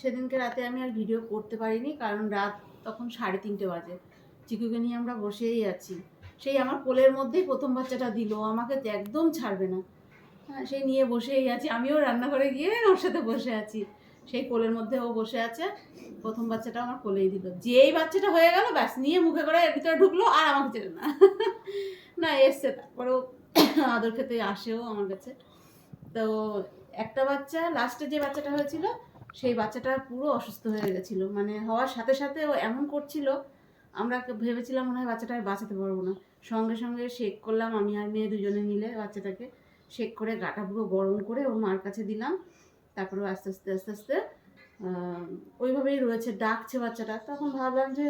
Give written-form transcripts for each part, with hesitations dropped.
সেদিনকে রাতে আমি আর ভিডিও করতে পারিনি, কারণ রাত তখন 3:30 বাজে। চিকুকে নিয়ে আমরা বসেই আছি। সেই আমার কোলের মধ্যেই প্রথম বাচ্চাটা দিল, আমাকে একদম ছাড়বে না। হ্যাঁ, সেই নিয়ে বসেই আছি, আমিও রান্নাঘরে গিয়ে ওর সাথে বসে আছি। সেই কোলের মধ্যে ও বসে আছে, প্রথম বাচ্চাটা আমার কোলেই দিল। যেই বাচ্চাটা হয়ে গেল ব্যাস নিয়ে মুখে করে এর ভিতরে ঢুকলো আর আমাকে ছেড়ে না। না এসছে, তারপরেও আদর খেতে আসেও আমার কাছে। তো একটা বাচ্চা লাস্টে যে বাচ্চাটা হয়েছিল, সেই বাচ্চাটা পুরো অসুস্থ হয়ে গেছিলো, মানে হওয়ার সাথে সাথে ও এমন করছিল, আমরা ভেবেছিলাম মনে হয় বাচ্চাটা আর বাঁচাতে পারবো না। সঙ্গে সঙ্গে শেক করলাম, আমি আর মেয়ে দুজনে মিলে বাচ্চাটাকে শেক করে গাটা পুরো গরম করে ওর মার কাছে দিলাম। তারপরে আস্তে আস্তে আস্তে আস্তে ওইভাবেই রয়েছে, ডাকছে বাচ্চাটা। তখন ভাবলাম যে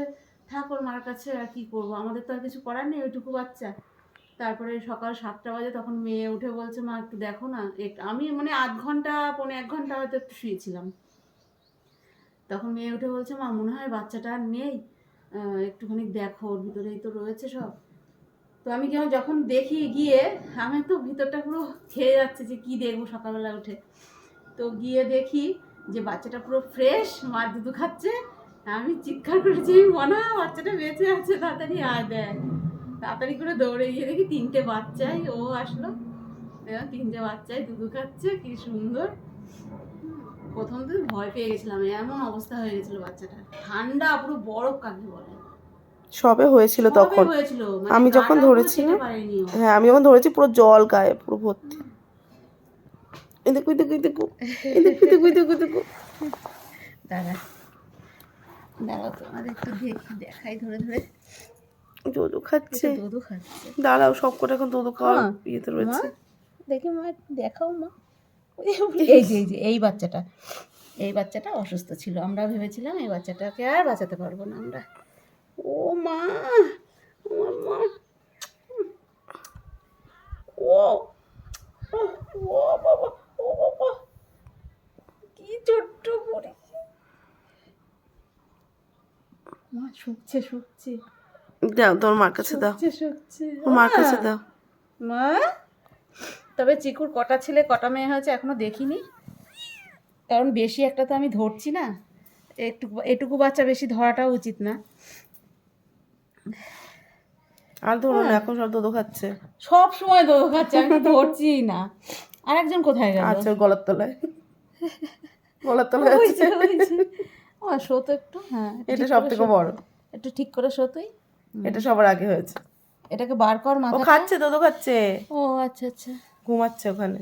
থাক ওর মার কাছে, আর কি করবো, আমাদের তো আর কিছু করার নেই, ওইটুকু বাচ্চা। তারপরে সকাল 7টা বাজে, তখন মেয়ে উঠে বলছে মা একটু দেখো না। আমি মানে আধ ঘন্টা 1.5 ঘন্টা হয়তো একটু শুয়েছিলাম। তখন মেয়ে উঠে বলছে মা মনে হয় বাচ্চাটা আর নেই, একটুখানি দেখো, ওর ভিতরেই তো রয়েছে সব। তো আমি কেমন যখন দেখি গিয়ে, আমি তো ভিতরটা পুরো খেয়ে যাচ্ছে যে কি দেখবো সকালবেলা উঠে। তো গিয়ে দেখি যে বাচ্চাটা পুরো ফ্রেশ, মা দুধ খাচ্ছে। আমি চিৎকার করেছি, মনা বাচ্চাটা বেঁচে আছে, তাড়াতাড়ি আয় দেখ। তাড়াতাড়ি করে দৌড়ে গিয়ে দেখি 3টে বাচ্চাই, ও আসলো, 3টে বাচ্চাই দুধ খাচ্ছে, কি সুন্দর। প্রথম তো ভয় পেয়ে গেছিলাম, এমন অবস্থা হয়ে গেছিল বাচ্চাটা, ঠান্ডা পুরো বরফ কাকে বলে। সবে হয়েছিল তখন হয়েছিল, আমি যখন ধরেছি, হ্যাঁ আমি যখন ধরেছি পুরো জল গায়ে পুরো ভর্তি। দাঁড়া দাঁড়াও, তোমাদের একটু দেখাই ধরে ধরে। দুধু খাচ্ছে, দুধু খাচ্ছে। দাঁড়াও সব কটা এখন দুধু খাওয়ার ইয়েতে রয়েছে। দেখি মা দেখাও মা। এই যে এই বাচ্চাটা অসুস্থ ছিল, আমরা ভেবেছিলাম এই বাচ্চাটাকে আর বাঁচাতে পারবো না আমরা। ও মা, আমার মা, ও ও বাবা, ও বাবা, কি ছোট্ট করে। মা শুকছে। দাও তোর মার কাছে দাও, ওর মার কাছে দাও মা। তবে চিকুর কটা ছেলে কটা মেয়ে হয়েছে এখনো দেখিনি, কারণ বেশি একটা তো আমি ধরছি না, এটুকু বাচ্চা বেশি ধরাটাও উচিত না। আর ধরো না, এখন সব দুধু খাচ্ছে, সব সময় দুধু খাচ্ছে, আমি তো ধরছি না। আর একজন কোথায় গেল? আচ্ছা গলার তলায় শো তো একটু, হ্যাঁ এটা সব থেকে বড়, একটু ঠিক করে শো তুই। এটা সবার আগে হয়েছে। এটাকে বার কর, মাথা খাচ্ছে, দুধু খাচ্ছে। ও আচ্ছা, ঘুমাচ্ছে ওখানে।